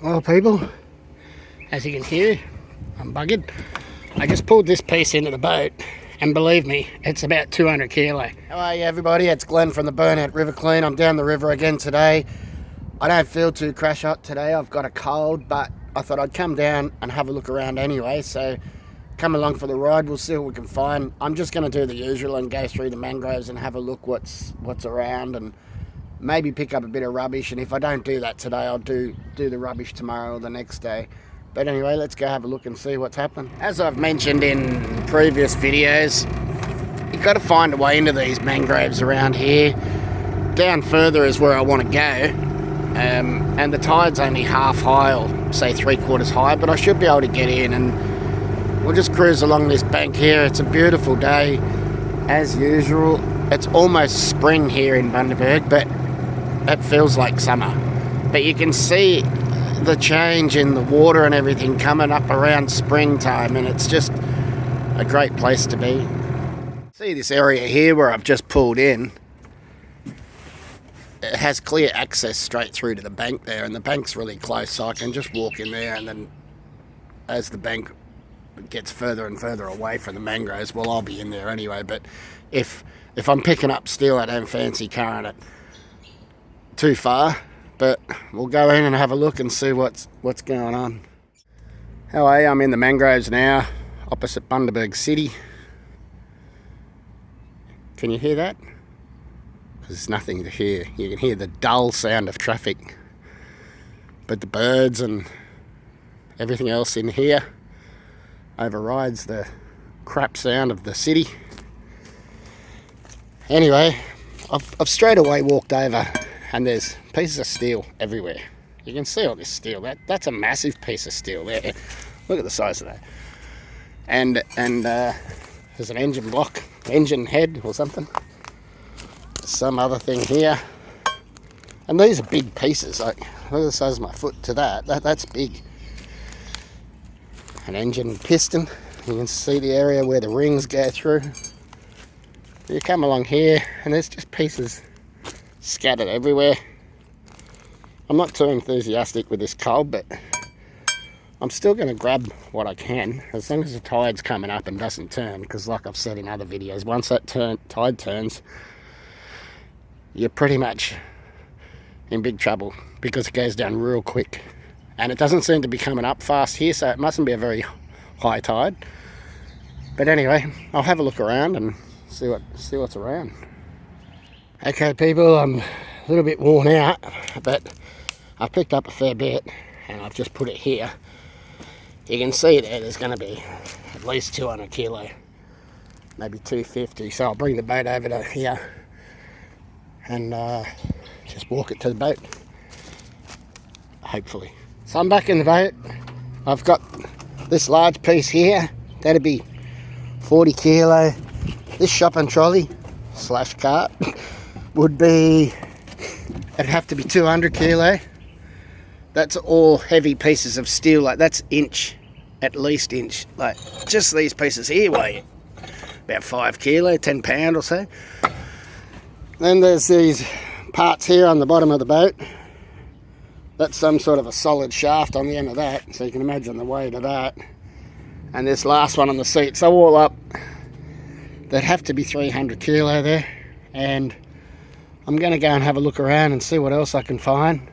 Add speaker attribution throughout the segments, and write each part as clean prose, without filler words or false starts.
Speaker 1: Well, people, as you can hear, I'm buggered. I just pulled this piece into the boat, and believe me, it's about 200 kilo. How are you, everybody? It's Glenn from the Burnout River Clean. I'm down the river again today. I don't feel too crash hot today. I've got a cold, but I thought I'd come down and have a look around anyway, so come along for the ride. We'll see what we can find. I'm just going to do the usual and go through the mangroves and have a look what's around, and maybe pick up a bit of rubbish. And if I don't do that today, I'll do the rubbish tomorrow or the next day. But anyway, let's go have a look and see what's happening. As I've mentioned in previous videos, you've got to find a way into these mangroves around here. Down further is where I want to go, and the tide's only half high, or say 3/4 high, but I should be able to get in, and we'll just cruise along this bank here. It's a beautiful day as usual. It's almost spring here in Bundaberg, but it feels like summer. But you can see the change in the water and everything coming up around springtime, and it's just a great place to be. See this area here where I've just pulled in? It has clear access straight through to the bank there, and the bank's really close, so I can just walk in there, and then as the bank gets further and further away from the mangroves, well, I'll be in there anyway. But if I'm picking up steel, I don't fancy carrying it too far. But we'll go in and have a look and see what's going on. How are you? I'm in the mangroves now, opposite Bundaberg City. Can you hear that? There's nothing to hear. You can hear the dull sound of traffic, but the birds and everything else in here overrides the crap sound of the city. Anyway, I've straight away walked over, and there's pieces of steel everywhere. You can see all this steel. That's a massive piece of steel there. Look at the size of that. And there's an engine block, engine head or something. Some other thing here. And these are big pieces. Like, look at the size of my foot to that. That's big. An engine piston. You can see the area where the rings go through. You come along here, and there's just pieces scattered everywhere. I'm not too enthusiastic with this cold, but I'm still going to grab what I can as long as the tide's coming up and doesn't turn, because like I've said in other videos, once that tide turns, you're pretty much in big trouble, because it goes down real quick, and it doesn't seem to be coming up fast here, so it mustn't be a very high tide. But anyway, I'll have a look around and see what's around. Okay, people, I'm a little bit worn out, but I've picked up a fair bit, and I've just put it here. You can see there's going to be at least 200 kilo, maybe 250, so I'll bring the boat over to here and just walk it to the boat, hopefully. So I'm back in the boat. I've got this large piece here, that'd be 40 kilo. This shopping trolley / cart would be, it'd have to be 200 kilo. That's all heavy pieces of steel, like that's inch, at least inch. Like just these pieces here weigh about 5 kilo, 10 pound or so. Then there's these parts here on the bottom of the boat. That's some sort of a solid shaft on the end of that, so you can imagine the weight of that. And this last one on the seat, so all up, they'd have to be 300 kilo there. And I'm going to go and have a look around and see what else I can find.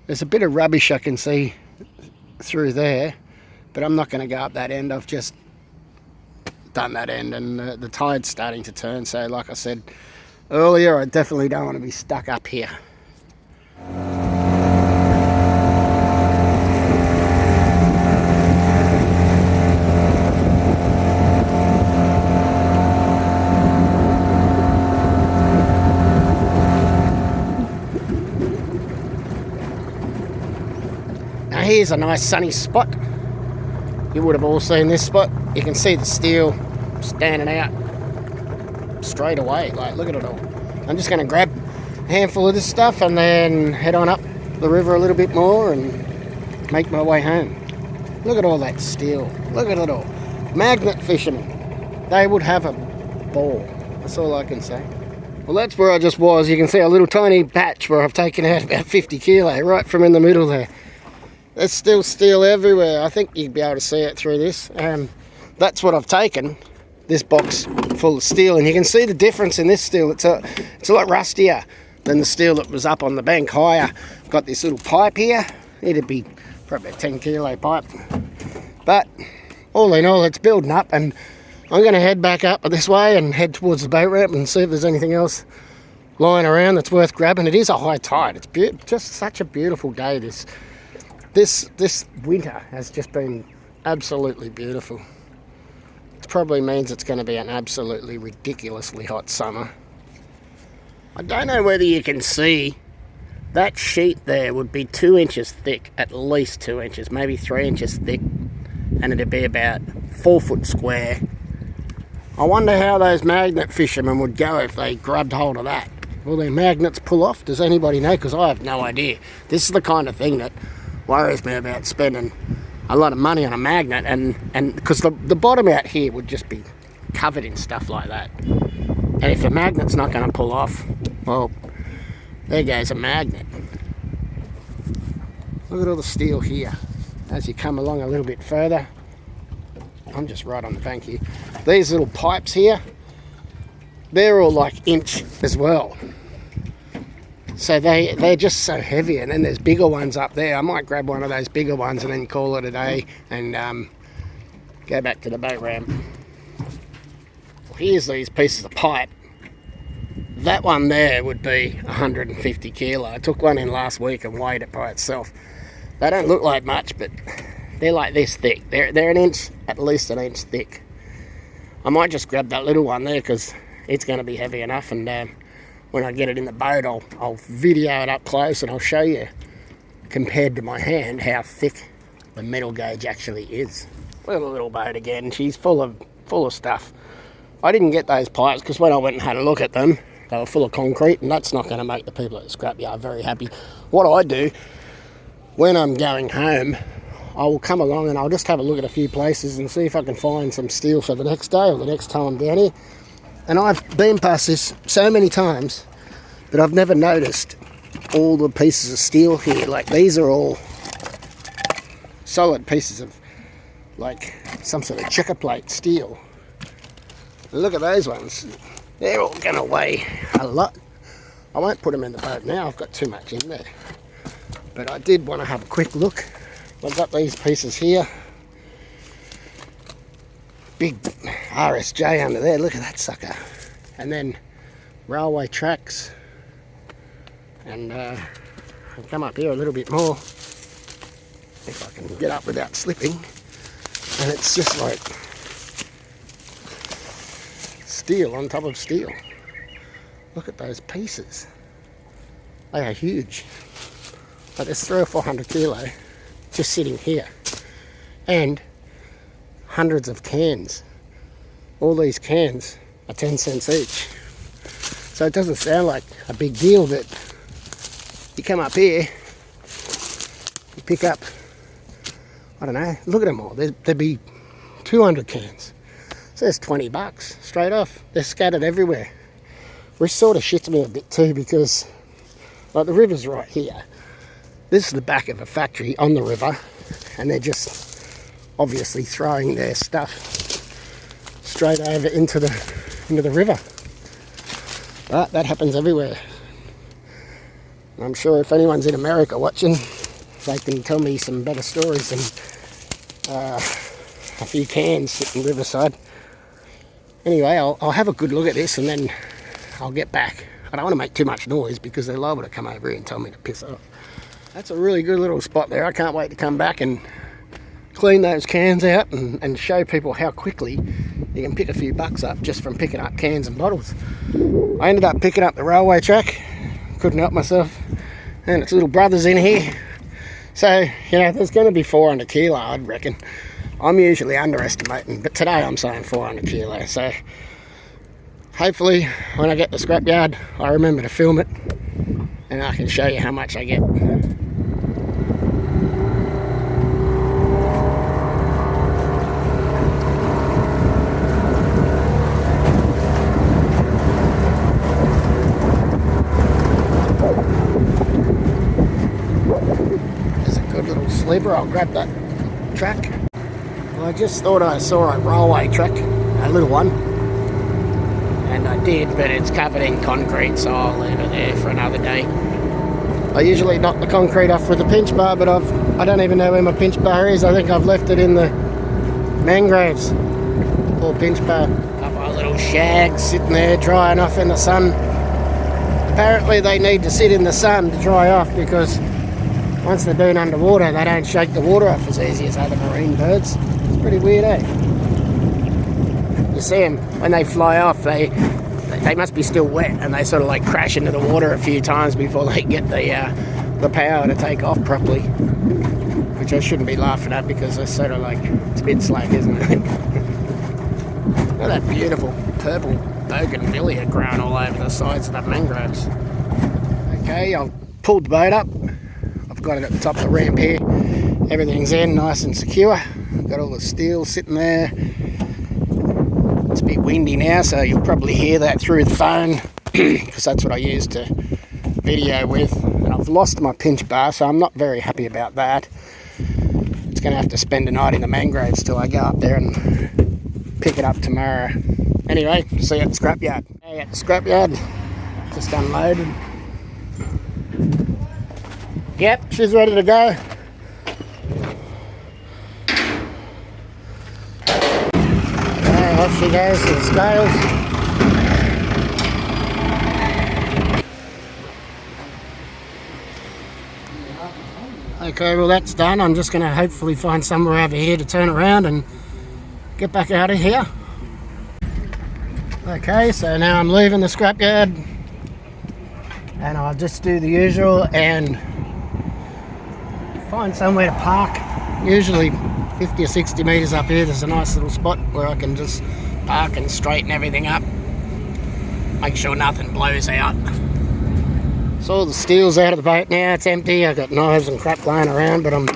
Speaker 1: There's a bit of rubbish I can see through there, but I'm not going to go up that end. I've just done that end, and the tide's starting to turn, so like I said earlier, I definitely don't want to be stuck up here. Now here's a nice sunny spot. You would have all seen this spot. You can see the steel standing out straight away. Like, look at it all. I'm just going to grab a handful of this stuff and then head on up the river a little bit more and make my way home. Look at all that steel. Look at it all. Magnet fishermen. They would have a ball. That's all I can say. Well, that's where I just was. You can see a little tiny patch where I've taken out about 50 kilo right from in the middle there. There's still steel everywhere. I think you'd be able to see it through this. That's what I've taken, this box full of steel, and you can see the difference in this steel. It's a lot rustier than the steel that was up on the bank higher. Got this little pipe here. It'd be probably a 10 kilo pipe. But all in all, it's building up, and I'm going to head back up this way and head towards the boat ramp and see if there's anything else lying around that's worth grabbing. It is a high tide. It's just such a beautiful day. This winter has just been absolutely beautiful. It probably means it's going to be an absolutely ridiculously hot summer. I don't know whether you can see that sheet there would be 2 inches thick, at least 2 inches, maybe 3 inches thick, and it'd be about 4 foot square. I wonder how those magnet fishermen would go if they grabbed hold of that. Will their magnets pull off? Does anybody know? Because I have no idea. This is the kind of thing that worries me about spending a lot of money on a magnet, and because the bottom out here would just be covered in stuff like that. And if the magnet's not going to pull off, well, there goes a magnet. Look at all the steel here. As you come along a little bit further, I'm just right on the bank here. These little pipes here, they're all like inch as well. So they're just so heavy. And then there's bigger ones up there. I might grab one of those bigger ones and then call it a day and go back to the boat ramp. Here's these pieces of pipe. That one there would be 150 kilo. I took one in last week and weighed it by itself. They don't look like much, but they're like this thick. They're an inch, at least an inch thick. I might just grab that little one there because it's going to be heavy enough, and when I get it in the boat, I'll video it up close and I'll show you, compared to my hand, how thick the metal gauge actually is. Look at the little boat again. She's full of stuff. I didn't get those pipes because when I went and had a look at them, they were full of concrete, and that's not going to make the people at the scrapyard very happy. What I do when I'm going home, I will come along and I'll just have a look at a few places and see if I can find some steel for the next day or the next time I'm down here. And I've been past this so many times, but I've never noticed all the pieces of steel here. Like, these are all solid pieces of like some sort of checker plate steel. And look at those ones. They're all going to weigh a lot. I won't put them in the boat now. I've got too much in there. But I did want to have a quick look. I've got these pieces here. Big RSJ under there. Look at that sucker. And then railway tracks. And I'll come up here a little bit more, if I can get up without slipping. And it's just like steel on top of steel. Look at those pieces. They are huge. But there's 300 or 400 kilo just sitting here. And hundreds of cans. All these cans are 10 cents each. So it doesn't sound like a big deal, but you come up here, you pick up, I don't know, look at them all. There'd be 200 cans. So there's 20 bucks straight off. They're scattered everywhere. Which sort of shits me a bit too, because like the river's right here. This is the back of a factory on the river, and they're just obviously throwing their stuff straight over into the river. But that happens everywhere. I'm sure if anyone's in America watching, they can tell me some better stories than a few cans sitting riverside. Anyway, I'll have a good look at this and then I'll get back. I don't want to make too much noise because they're liable to come over here and tell me to piss off. That's a really good little spot there. I can't wait to come back and clean those cans out and show people how quickly you can pick a few bucks up just from picking up cans and bottles. I ended up picking up the railway track. Couldn't help myself. And its little brother's in here. So, you know, there's going to be 400 kilo, I'd reckon. I'm usually underestimating, but today I'm saying 400 kilo. So hopefully when I get to the scrapyard, I remember to film it and I can show you how much I get. There's a good little little sleeper. I'll grab that track. Well, I just thought I saw a railway track, a little one. And I did, but it's covered in concrete, so I'll leave it there for another day. I usually knock the concrete off with a pinch bar, but I don't even know where my pinch bar is. I think I've left it in the mangroves. Poor pinch bar. A couple of little shags sitting there drying off in the sun. Apparently they need to sit in the sun to dry off, because once they've been underwater they don't shake the water off as easy as other marine birds. It's pretty weird, eh? You see them when they fly off, they must be still wet, and they sort of like crash into the water a few times before they get the power to take off properly, which I shouldn't be laughing at, because they're sort of like, it's a bit slack, isn't it? Look at that beautiful purple bougainvillea growing all over the sides of the mangroves. Okay, I've pulled the boat up. I've got it at the top of the ramp here. Everything's in nice and secure. I've got all the steel sitting there. It's a bit windy now, so you'll probably hear that through the phone, because that's what I use to video with. And I've lost my pinch bar, so I'm not very happy about that. It's going to have to spend a night in the mangroves till I go up there and pick it up tomorrow. Anyway, see you at the scrapyard. Hey, at the scrapyard, just unloaded. Yep, she's ready to go. Okay, off she goes to the scales. Okay, well that's done. I'm just going to hopefully find somewhere over here to turn around and get back out of here. Okay, so now I'm leaving the scrapyard, and I'll just do the usual and find somewhere to park. Usually 50 or 60 metres up here there's a nice little spot where I can just park and straighten everything up, make sure nothing blows out. So all the steel's out of the boat now, it's empty. I've got knives and crap lying around, but I'm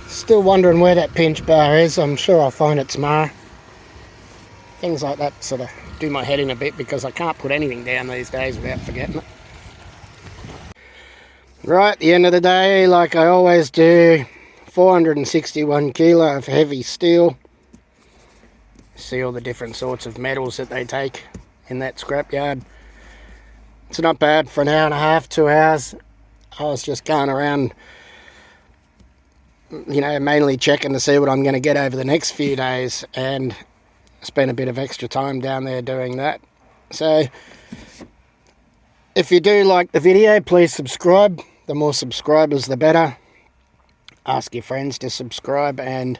Speaker 1: still wondering where that pinch bar is. I'm sure I'll find it tomorrow. Things like that sort of do my head in a bit, because I can't put anything down these days without forgetting it. Right, at the end of the day, like I always do, 461 kilo of heavy steel. See all the different sorts of metals that they take in that scrapyard. It's not bad for an hour and a half, 2 hours. I was just going around, you know, mainly checking to see what I'm going to get over the next few days, and spent a bit of extra time down there doing that. So if you do like the video, please subscribe. The more subscribers the better. Ask your friends to subscribe, and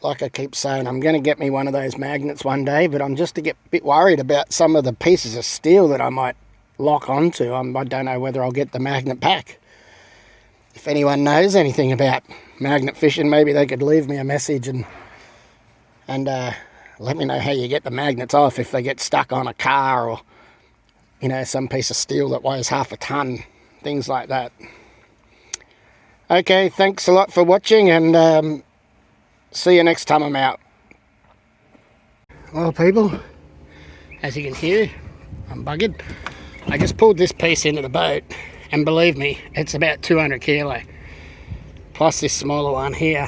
Speaker 1: like I keep saying, I'm going to get me one of those magnets one day, but I'm just a bit worried about some of the pieces of steel that I might lock onto. I don't know whether I'll get the magnet back. If anyone knows anything about magnet fishing, maybe they could leave me a message and let me know how you get the magnets off if they get stuck on a car, or, you know, some piece of steel that weighs half a ton, things like that. Okay, thanks a lot for watching, and see you next time I'm out. Well, people, as you can hear, I'm buggered. I just pulled this piece into the boat, and believe me, it's about 200 kilo, plus this smaller one here.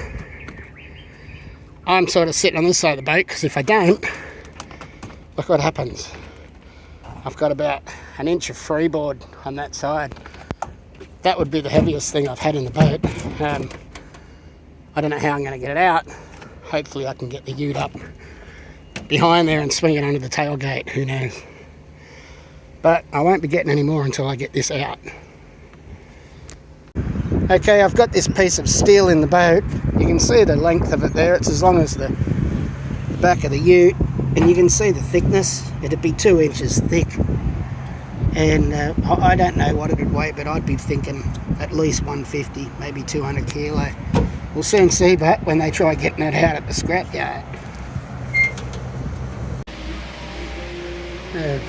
Speaker 1: I'm sort of sitting on this side of the boat, because if I don't, look what happens. I've got about an inch of freeboard on that side. That would be the heaviest thing I've had in the boat. I don't know how I'm going to get it out. Hopefully I can get the ute up behind there and swing it under the tailgate, who knows. But I won't be getting any more until I get this out. Okay, I've got this piece of steel in the boat. You can see the length of it there. It's as long as the back of the ute, and you can see the thickness. It'd be 2 inches thick, and I don't know what it'd weigh, but I'd be thinking at least 150, maybe 200 kilo. We'll soon see that when they try getting it out at the scrapyard.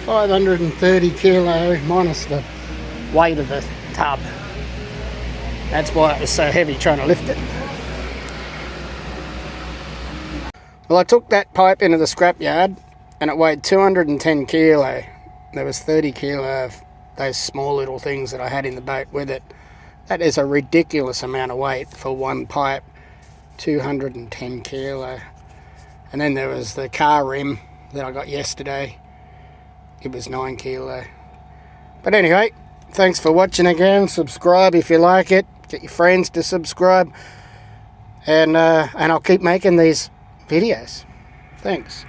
Speaker 1: 530 kilo minus the weight of the tub. That's why it was so heavy trying to lift it. Well, I took that pipe into the scrapyard and it weighed 210 kilo. There was 30 kilo of those small little things that I had in the boat with it. That is a ridiculous amount of weight for one pipe. 210 kilo. And then there was the car rim that I got yesterday. It was 9 kilo. But anyway, thanks for watching again. Subscribe if you like it. Get your friends to subscribe. And I'll keep making these videos. Thanks.